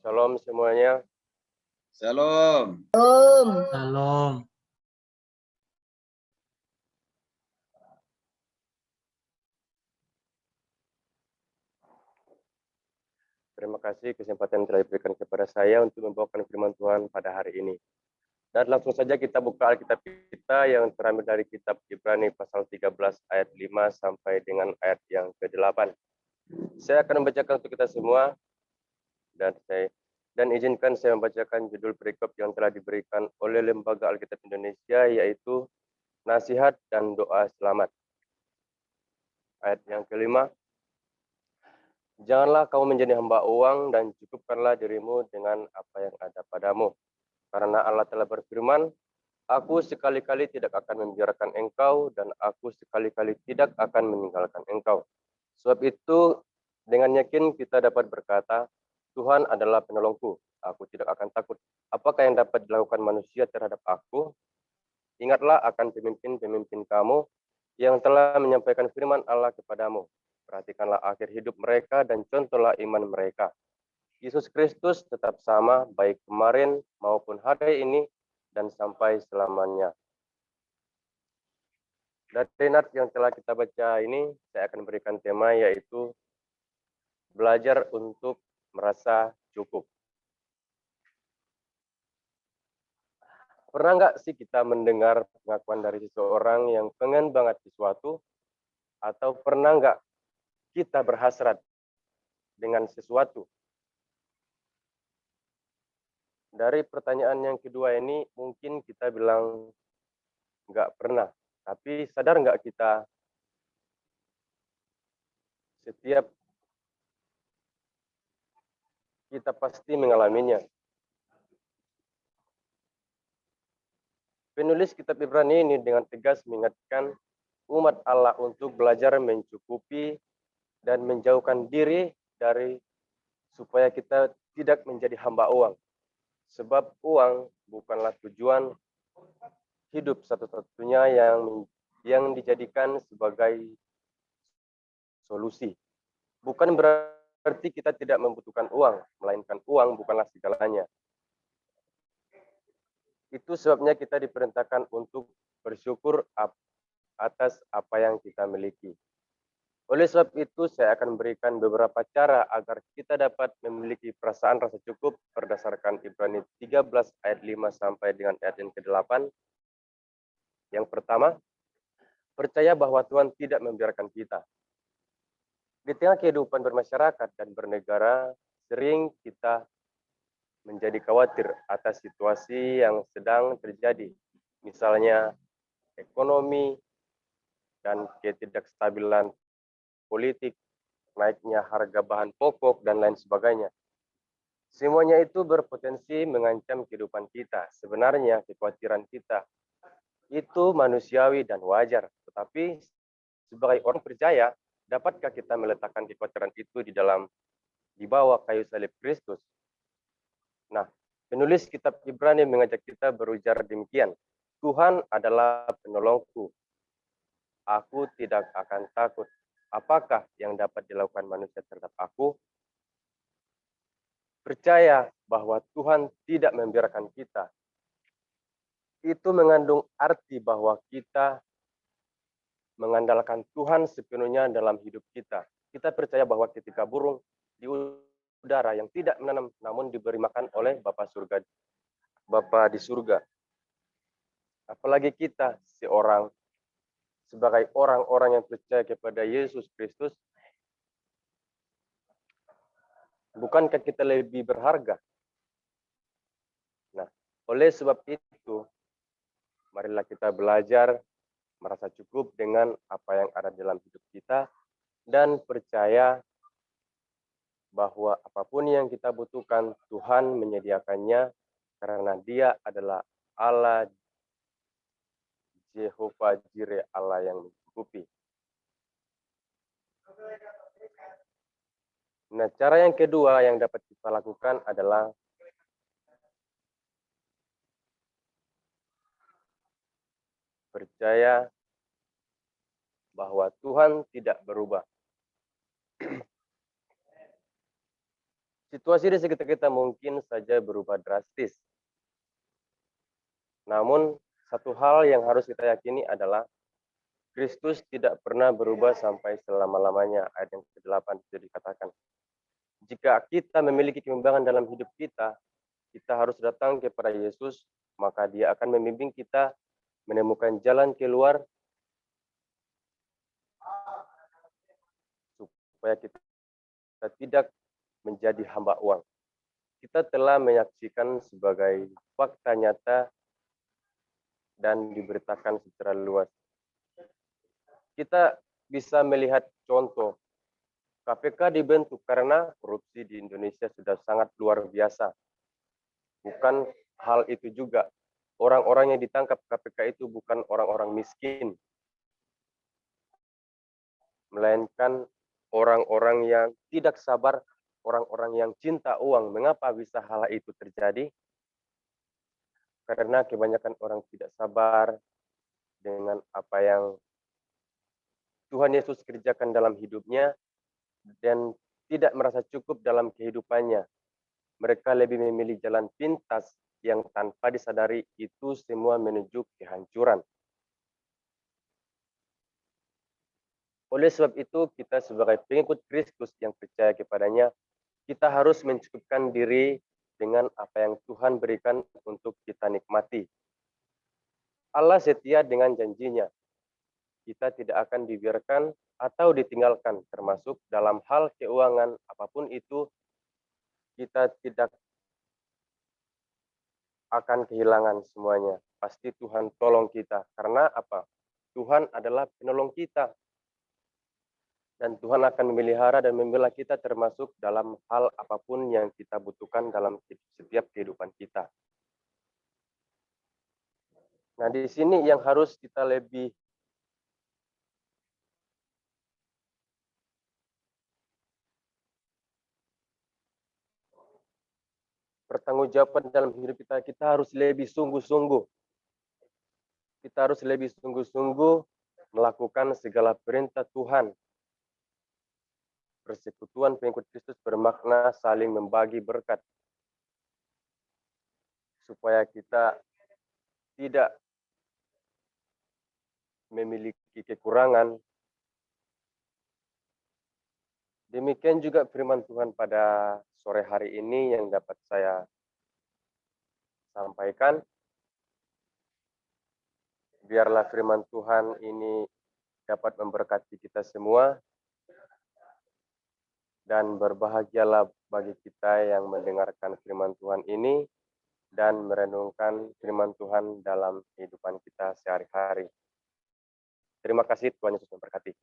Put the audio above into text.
Shalom semuanya. Shalom. Shalom. Terima kasih kesempatan yang telah diberikan kepada saya untuk membawakan firman Tuhan pada hari ini. Dan langsung saja kita buka Alkitab kita yang terambil dari kitab Ibrani pasal 13 ayat 5 sampai dengan ayat yang ke-8. Saya akan membacakan untuk kita semua dan izinkan saya membacakan judul perikop yang telah diberikan oleh Lembaga Alkitab Indonesia, yaitu Nasihat dan Doa Selamat. Ayat yang kelima. Janganlah kamu menjadi hamba uang dan cukupkanlah dirimu dengan apa yang ada padamu. Karena Allah telah berfirman, aku sekali-kali tidak akan membiarkan engkau dan aku sekali-kali tidak akan meninggalkan engkau. Sebab itu dengan yakin kita dapat berkata, Tuhan adalah penolongku, aku tidak akan takut. Apakah yang dapat dilakukan manusia terhadap aku? Ingatlah akan pemimpin-pemimpin kamu yang telah menyampaikan firman Allah kepadamu. Perhatikanlah akhir hidup mereka dan contohlah iman mereka. Yesus Kristus tetap sama baik kemarin maupun hari ini dan sampai selamanya. Dari nats yang telah kita baca ini, saya akan berikan tema yaitu belajar untuk merasa cukup. Pernah nggak sih kita mendengar pengakuan dari seseorang yang pengen banget sesuatu, atau pernah nggak kita berhasrat dengan sesuatu? Dari pertanyaan yang kedua ini, mungkin kita bilang nggak pernah. Tapi sadar nggak kita setiap kita pasti mengalaminya. Penulis kitab Ibrani ini dengan tegas mengingatkan umat Allah untuk belajar mencukupi dan menjauhkan diri dari supaya kita tidak menjadi hamba uang. Sebab uang bukanlah tujuan hidup satu-satunya yang dijadikan sebagai solusi. Bukan berarti kita tidak membutuhkan uang, melainkan uang bukanlah segalanya. Itu sebabnya kita diperintahkan untuk bersyukur atas apa yang kita miliki. Oleh sebab itu, saya akan memberikan beberapa cara agar kita dapat memiliki perasaan rasa cukup berdasarkan Ibrani 13 ayat 5 sampai dengan ayat yang ke-8. Yang pertama, percaya bahwa Tuhan tidak membiarkan kita. Di tengah kehidupan bermasyarakat dan bernegara, sering kita menjadi khawatir atas situasi yang sedang terjadi, misalnya ekonomi dan ketidakstabilan politik, naiknya harga bahan pokok, dan lain sebagainya. Semuanya itu berpotensi mengancam kehidupan kita. Sebenarnya kekhawatiran kita itu manusiawi dan wajar, tetapi sebagai orang percaya, dapatkah kita meletakkan kekhawatiran itu di bawah kayu salib Kristus? Nah, penulis kitab Ibrani mengajak kita berujar demikian, Tuhan adalah penolongku, aku tidak akan takut. Apakah yang dapat dilakukan manusia terhadap aku? Percaya bahwa Tuhan tidak membiarkan kita. Itu mengandung arti bahwa kita mengandalkan Tuhan sepenuhnya dalam hidup kita. Kita percaya bahwa ketika burung di udara yang tidak menanam namun diberi makan oleh Bapa di surga. Apalagi kita sebagai orang-orang yang percaya kepada Yesus Kristus, bukankah kita lebih berharga? Nah, oleh sebab itu, marilah kita belajar merasa cukup dengan apa yang ada dalam hidup kita dan percaya bahwa apapun yang kita butuhkan, Tuhan menyediakannya karena Dia adalah Allah Jehovah Jireh, Allah yang mencukupi. Nah, cara yang kedua yang dapat kita lakukan adalah percaya bahwa Tuhan tidak berubah. Situasi di sekitar kita mungkin saja berubah drastis. Namun, satu hal yang harus kita yakini adalah Kristus tidak pernah berubah sampai selama-lamanya. Ayat yang ke-8 itu dikatakan. Jika kita memiliki kebimbangan dalam hidup kita harus datang kepada Yesus, maka Dia akan membimbing kita menemukan jalan keluar supaya kita tidak menjadi hamba uang. Kita telah menyaksikan sebagai fakta nyata dan diberitakan secara luas. Kita bisa melihat contoh KPK dibentuk karena korupsi di Indonesia sudah sangat luar biasa. Bukan hal itu juga. Orang-orang yang ditangkap KPK itu bukan orang-orang miskin, melainkan orang-orang yang tidak sabar, orang-orang yang cinta uang. Mengapa bisa hal itu terjadi? Karena kebanyakan orang tidak sabar dengan apa yang Tuhan Yesus kerjakan dalam hidupnya dan tidak merasa cukup dalam kehidupannya. Mereka lebih memilih jalan pintas yang tanpa disadari itu semua menuju kehancuran. Oleh sebab itu, kita sebagai pengikut Kristus yang percaya kepadanya, kita harus mencukupkan diri dengan apa yang Tuhan berikan untuk kita nikmati. Allah setia dengan janjinya. Kita tidak akan dibiarkan atau ditinggalkan, termasuk dalam hal keuangan apapun itu, kita tidak akan kehilangan semuanya. Pasti Tuhan tolong kita. Karena apa? Tuhan adalah penolong kita. Dan Tuhan akan memelihara dan membela kita termasuk dalam hal apapun yang kita butuhkan dalam setiap kehidupan kita. Nah, di sini yang harus kita lebih bertanggung-jawaban dalam hidup kita harus lebih sungguh-sungguh. Kita harus lebih sungguh-sungguh melakukan segala perintah Tuhan. Persekutuan pengikut Kristus bermakna saling membagi berkat. Supaya kita tidak memiliki kekurangan. Demikian juga firman Tuhan pada sore hari ini yang dapat saya sampaikan. Biarlah firman Tuhan ini dapat memberkati kita semua. Dan berbahagialah bagi kita yang mendengarkan firman Tuhan ini dan merenungkan firman Tuhan dalam kehidupan kita sehari-hari. Terima kasih, Tuhan Yesus memberkati.